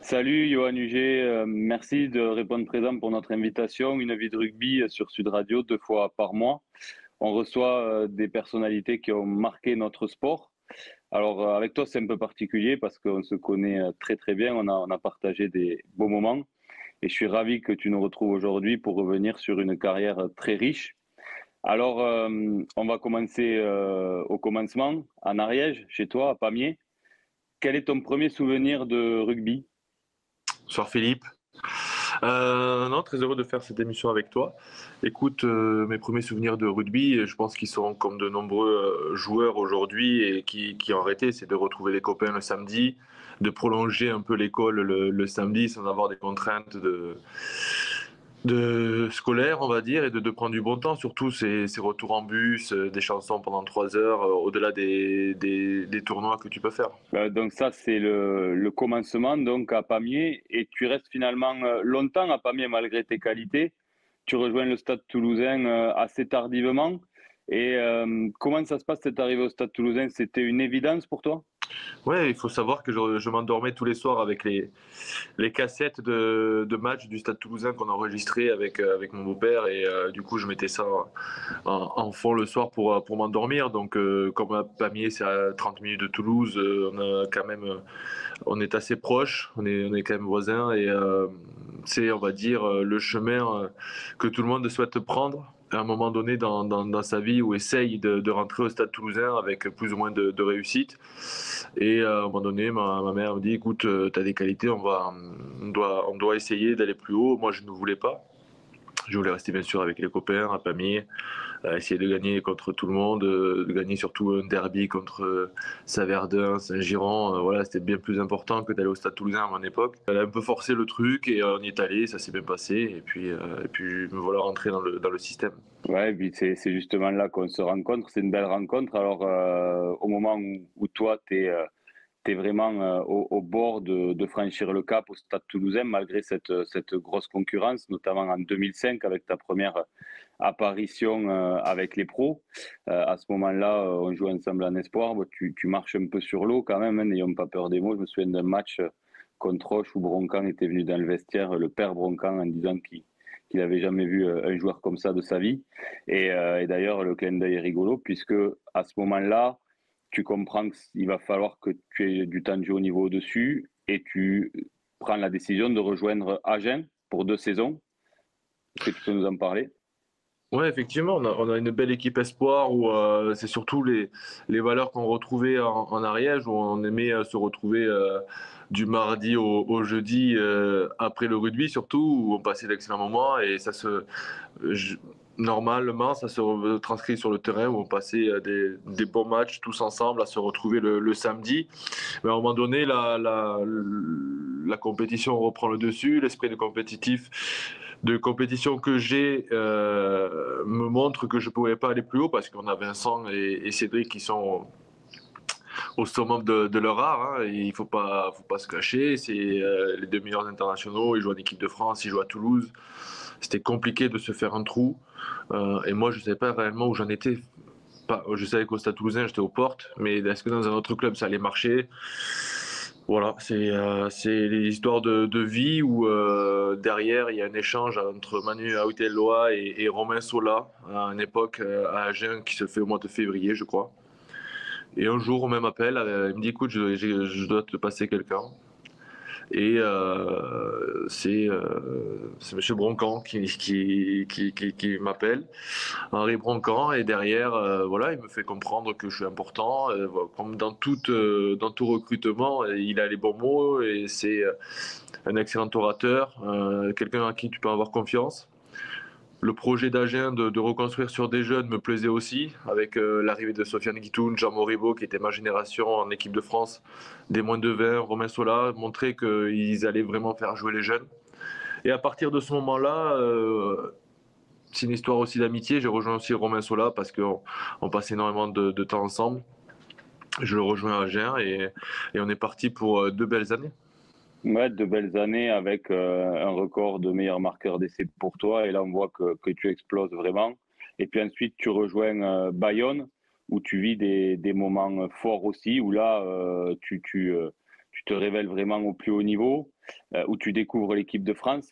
Salut Johan Huget, merci de répondre présent pour notre invitation. Une vie de rugby sur Sud Radio 2 fois par mois. On reçoit des personnalités qui ont marqué notre sport. Alors avec toi c'est un peu particulier parce qu'on se connaît très très bien, on a partagé des beaux moments et je suis ravi que tu nous retrouves aujourd'hui pour revenir sur une carrière très riche. Alors on va commencer au commencement, en Ariège, chez toi, à Pamiers. Quel est ton premier souvenir de rugby? Bonsoir Philippe. Non, très heureux de faire cette émission avec toi. Écoute, mes premiers souvenirs de rugby, je pense qu'ils sont comme de nombreux joueurs aujourd'hui et qui ont arrêté, c'est de retrouver les copains le samedi, de prolonger un peu l'école le samedi sans avoir des contraintes de scolaire, on va dire, et de prendre du bon temps, surtout ces retours en bus, des chansons pendant 3 heures, au-delà des tournois que tu peux faire. Donc ça, c'est le commencement donc à Pamiers et tu restes finalement longtemps à Pamiers malgré tes qualités. Tu rejoins le Stade Toulousain assez tardivement. Et comment ça se passe cette arrivée au Stade Toulousain? C'était une évidence pour toi? Ouais, il faut savoir que je m'endormais tous les soirs avec les cassettes de matchs du Stade Toulousain qu'on enregistrait avec mon beau-père et du coup je mettais ça en fond le soir pour m'endormir. Donc comme à Pamiers c'est à 30 minutes de Toulouse, on est assez proches, on est quand même voisins et c'est on va dire le chemin que tout le monde souhaite prendre à un moment donné dans sa vie où essaye de rentrer au Stade Toulousain avec plus ou moins de réussite. Et à un moment donné, ma mère me dit, écoute, tu as des qualités, on doit essayer d'aller plus haut. Moi, je ne voulais pas. Je voulais rester bien sûr avec les copains, à Pamiers, essayer de gagner contre tout le monde, de gagner surtout un derby contre Saverdun, Saint-Giron. Voilà, c'était bien plus important que d'aller au Stade Toulousain à mon époque. Elle a un peu forcé le truc et on y est allé, ça s'est bien passé. Et puis me voilà rentré dans le système. Ouais, et puis c'est justement là qu'on se rencontre. C'est une belle rencontre. Alors au moment où toi, tu es vraiment au bord de franchir le cap au Stade Toulousain, malgré cette grosse concurrence, notamment en 2005 avec ta première apparition avec les pros. À ce moment-là, on joue ensemble en espoir. Bon, tu marches un peu sur l'eau quand même, hein, n'ayons pas peur des mots. Je me souviens d'un match contre Roche où Broncan était venu dans le vestiaire, le père Broncan, en disant qu'il n'avait jamais vu un joueur comme ça de sa vie. Et d'ailleurs, le clin d'œil est rigolo, puisque à ce moment-là, tu comprends qu'il va falloir que tu aies du temps de jeu au niveau au-dessus et tu prends la décision de rejoindre Agen pour 2 saisons. Est-ce que tu peux nous en parler? Ouais, effectivement, on a une belle équipe espoir où c'est surtout les valeurs qu'on retrouvait en Ariège, où on aimait se retrouver du mardi au jeudi après le rugby, surtout, où on passait d'excellents moments et je- normalement, ça se transcrit sur le terrain où on passait des bons matchs tous ensemble à se retrouver le samedi. Mais à un moment donné, la compétition reprend le dessus, l'esprit de compétition que j'ai me montre que je ne pouvais pas aller plus haut parce qu'on a Vincent et Cédric qui sont au summum de leur art. Hein, et il faut pas se cacher. C'est les deux meilleurs internationaux. Ils jouent en équipe de France, ils jouent à Toulouse. C'était compliqué de se faire un trou. Et moi, je ne savais pas réellement où j'en étais. Pas, je savais qu'au Stade Toulousain, j'étais aux portes, mais est-ce que dans un autre club, ça allait marcher? Voilà, c'est les histoires de vie où derrière il y a un échange entre Manu Aoteloa et Romain Sola à une époque à Agen qui se fait au mois de février, je crois. Et un jour, Romain m'appelle, il me dit écoute, je dois te passer quelqu'un. Et c'est Monsieur Broncan qui m'appelle, Henri Broncan, et derrière, voilà, il me fait comprendre que je suis important. Voilà, comme dans tout recrutement, il a les bons mots et c'est un excellent orateur, quelqu'un à qui tu peux avoir confiance. Le projet d'Agen de reconstruire sur des jeunes me plaisait aussi, avec l'arrivée de Sofiane Guitoun, Jean Moribo, qui était ma génération en équipe de France, des moins de 20, Romain Sola, montrer qu'ils allaient vraiment faire jouer les jeunes. Et à partir de ce moment-là, c'est une histoire aussi d'amitié. J'ai rejoint aussi Romain Sola parce qu'on passe énormément de temps ensemble. Je le rejoins à Agen et on est parti pour 2 belles années. Ouais, de belles années avec un record de meilleur marqueur d'essai pour toi. Et là, on voit que tu exploses vraiment. Et puis ensuite, tu rejoins Bayonne, où tu vis des moments forts aussi, où là, tu te révèles vraiment au plus haut niveau, où tu découvres l'équipe de France.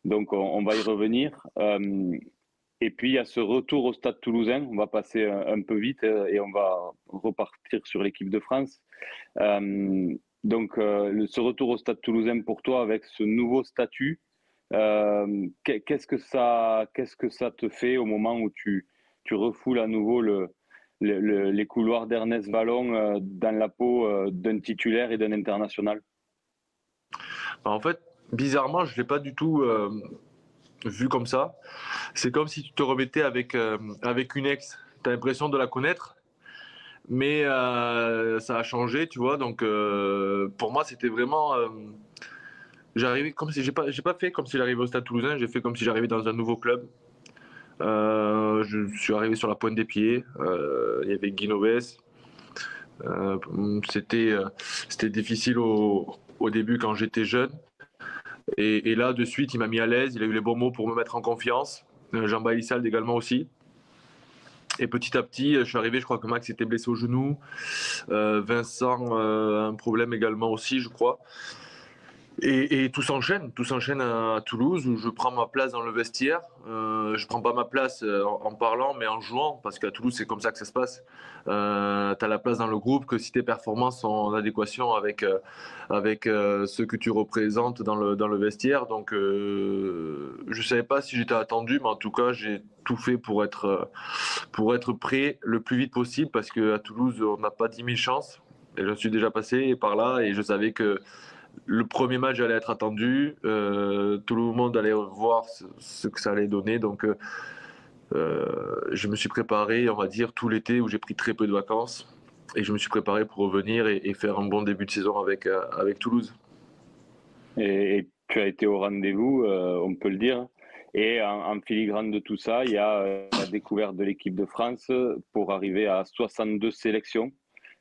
Donc, on va y revenir. Et puis, il y a ce retour au Stade Toulousain. On va passer un peu vite et on va repartir sur l'équipe de France. Donc, ce retour au Stade Toulousain pour toi avec ce nouveau statut, qu'est-ce que ça te fait au moment où tu refoules à nouveau les couloirs d'Ernest Vallon dans la peau d'un titulaire et d'un international? En fait, bizarrement, je ne l'ai pas du tout vu comme ça. C'est comme si tu te remettais avec une ex. Tu as l'impression de la connaître, mais ça a changé, tu vois. Donc, pour moi, c'était vraiment. J'arrivais comme si. J'ai pas fait comme si j'arrivais au Stade Toulousain, j'ai fait comme si j'arrivais dans un nouveau club. Je suis arrivé sur la pointe des pieds. Il y avait Guy Novès. C'était difficile au début quand j'étais jeune. Et là, de suite, il m'a mis à l'aise. Il a eu les bons mots pour me mettre en confiance. Jean Bailissal également aussi. Et petit à petit, je suis arrivé, je crois que Max était blessé au genou. Vincent a un problème également aussi, je crois. Et tout s'enchaîne à Toulouse où je prends ma place dans le vestiaire. Je prends pas ma place en parlant, mais en jouant, parce qu'à Toulouse c'est comme ça que ça se passe. Tu as la place dans le groupe que si tes performances sont en adéquation avec ce que tu représentes dans le vestiaire. Donc je savais pas si j'étais attendu, mais en tout cas j'ai tout fait pour être prêt le plus vite possible, parce qu'à Toulouse on n'a pas 10 000 chances. Et je suis déjà passé par là et je savais que le premier match allait être attendu, tout le monde allait voir ce que ça allait donner. Donc, je me suis préparé, on va dire, tout l'été où j'ai pris très peu de vacances. Et je me suis préparé pour revenir et faire un bon début de saison avec Toulouse. Et tu as été au rendez-vous, on peut le dire. Et en filigrane de tout ça, il y a la découverte de l'équipe de France pour arriver à 62 sélections.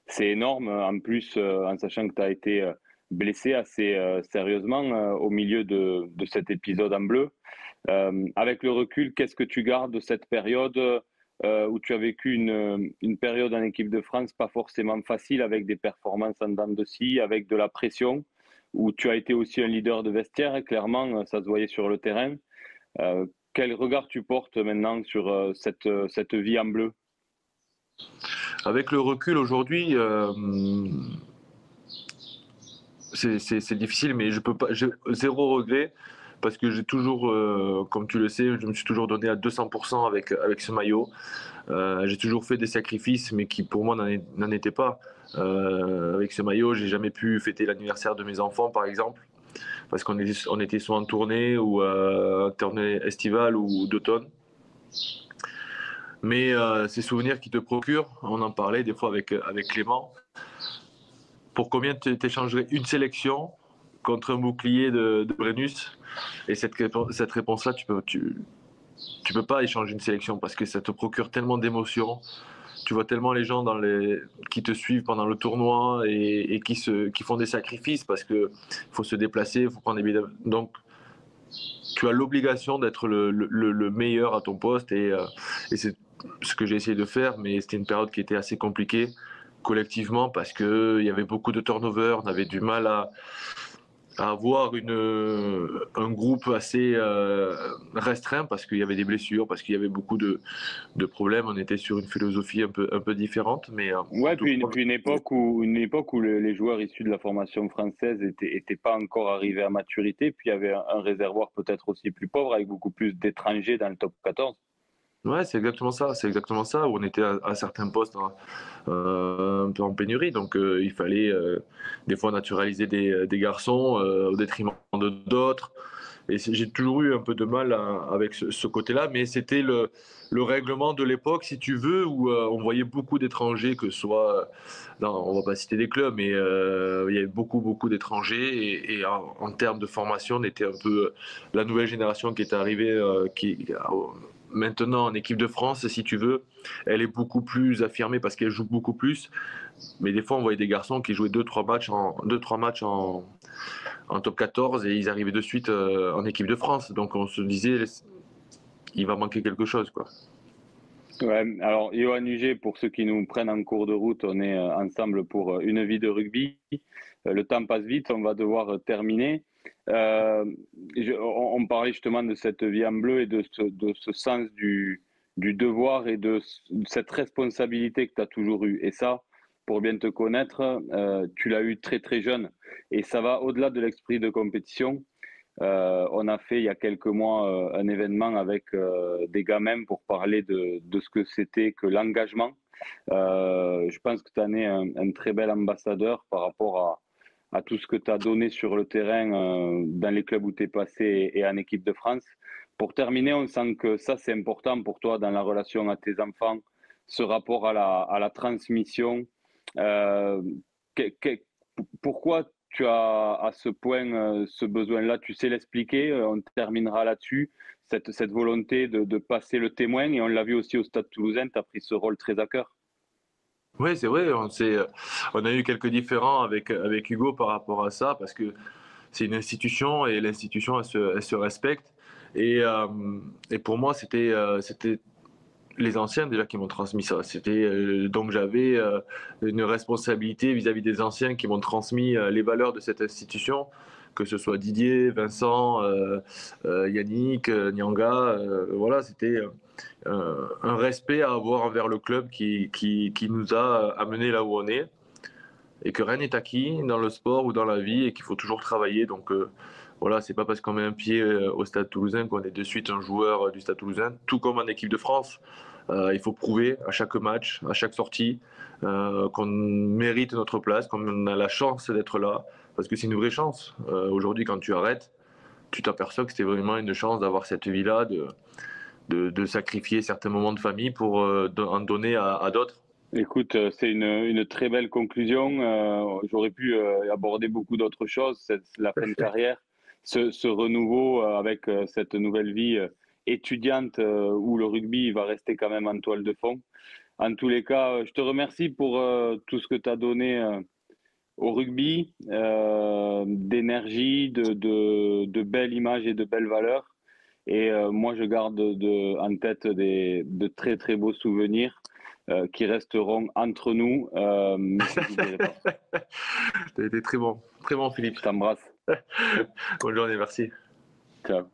C'est énorme, en plus, en sachant que tu as été blessé assez sérieusement au milieu de cet épisode en bleu. Avec le recul, qu'est-ce que tu gardes de cette période où tu as vécu une période en équipe de France pas forcément facile, avec des performances en dents de scie, avec de la pression, où tu as été aussi un leader de vestiaire, hein, clairement, ça se voyait sur le terrain. Quel regard tu portes maintenant sur cette vie en bleu? Avec le recul aujourd'hui, c'est difficile, mais je peux pas, j'ai zéro regret, parce que j'ai toujours, comme tu le sais, je me suis toujours donné à 200% avec ce maillot. J'ai toujours fait des sacrifices, mais qui pour moi n'en étaient pas. Avec ce maillot, j'ai jamais pu fêter l'anniversaire de mes enfants, par exemple, parce on était soit en tournée ou en tournée estivale ou d'automne. Mais ces souvenirs qui te procurent, on en parlait des fois avec Clément. Pour combien tu échangerais une sélection contre un bouclier de Brennus? Et cette réponse-là, tu peux pas échanger une sélection, parce que ça te procure tellement d'émotions. Tu vois tellement les gens qui te suivent pendant le tournoi et qui font des sacrifices, parce qu'il faut se déplacer, il faut prendre des billets. Donc, tu as l'obligation d'être le meilleur à ton poste, et c'est ce que j'ai essayé de faire, mais c'était une période qui était assez compliquée collectivement, parce qu'il y avait beaucoup de turnover, on avait du mal à avoir un groupe assez restreint, parce qu'il y avait des blessures, parce qu'il y avait beaucoup de problèmes. On était sur une philosophie un peu différente. Mais, Ouais, puis une époque où les joueurs issus de la formation française étaient pas encore arrivés à maturité, puis il y avait un réservoir peut-être aussi plus pauvre, avec beaucoup plus d'étrangers dans le top 14. ouais, c'est exactement ça. C'est exactement ça, où on était à certains postes un peu en pénurie. Donc, il fallait des fois naturaliser des garçons au détriment de d'autres. Et j'ai toujours eu un peu de mal avec ce côté-là, mais c'était le règlement de l'époque, si tu veux, où on voyait beaucoup d'étrangers, que ce soit, non, on va pas citer des clubs, mais il y avait beaucoup d'étrangers, et en termes de formation, on était un peu la nouvelle génération qui est arrivée, maintenant en équipe de France, si tu veux. Elle est beaucoup plus affirmée parce qu'elle joue beaucoup plus, mais des fois on voyait des garçons qui jouaient 2-3 matchs en top 14, et ils arrivaient de suite en équipe de France. Donc on se disait, il va manquer quelque chose, quoi. Ouais, alors Johan Huget, pour ceux qui nous prennent en cours de route, on est ensemble pour une vie de rugby. le temps passe vite, on va devoir terminer. On parlait justement de cette vie en bleu et de ce sens du devoir et de cette responsabilité que tu as toujours eue. Et ça, pour bien te connaître, tu l'as eu très très jeune. Et ça va au-delà de l'esprit de compétition. On a fait il y a quelques mois un événement avec des gamins pour parler de ce que c'était que l'engagement. Je pense que tu en es un très bel ambassadeur par rapport à tout ce que tu as donné sur le terrain dans les clubs où tu es passé et en équipe de France. Pour terminer, on sent que ça, c'est important pour toi dans la relation à tes enfants, ce rapport à la transmission. Euh, que- que- Pourquoi tu as à ce point ce besoin-là? Tu sais l'expliquer, on terminera là-dessus. Cette volonté de passer le témoin, et on l'a vu aussi au Stade Toulousain, tu as pris ce rôle très à cœur. Oui, c'est vrai, on a eu quelques différends avec Hugo par rapport à ça, parce que c'est une institution et l'institution, elle se respecte. Et, euh, et pour moi, c'était les anciens déjà qui m'ont transmis ça. Donc j'avais une responsabilité vis-à-vis des anciens qui m'ont transmis les valeurs de cette institution, que ce soit Didier, Vincent, Yannick, Nyanga. Voilà, c'était un respect à avoir envers le club qui nous a amenés là où on est, et que rien n'est acquis dans le sport ou dans la vie, et qu'il faut toujours travailler. Donc voilà, c'est pas parce qu'on met un pied au Stade Toulousain qu'on est de suite un joueur du Stade Toulousain, tout comme en équipe de France. Il faut prouver à chaque match, à chaque sortie, qu'on mérite notre place, qu'on a la chance d'être là, parce que c'est une vraie chance. Aujourd'hui, quand tu arrêtes, tu t'aperçois que c'était vraiment une chance d'avoir cette vie-là, de sacrifier certains moments de famille pour en donner à d'autres. Écoute, c'est une très belle conclusion. J'aurais pu aborder beaucoup d'autres choses, la fin de carrière, ce renouveau avec cette nouvelle vie étudiante où le rugby va rester quand même en toile de fond. En tous les cas, je te remercie pour tout ce que tu as donné au rugby, d'énergie, de belles images et de belles valeurs. Et moi, je garde en tête de très très beaux souvenirs qui resteront entre nous, mais que j'oublierai pas. T'as été très bon, Philippe. Je t'embrasse. Bonne journée, merci. Ciao.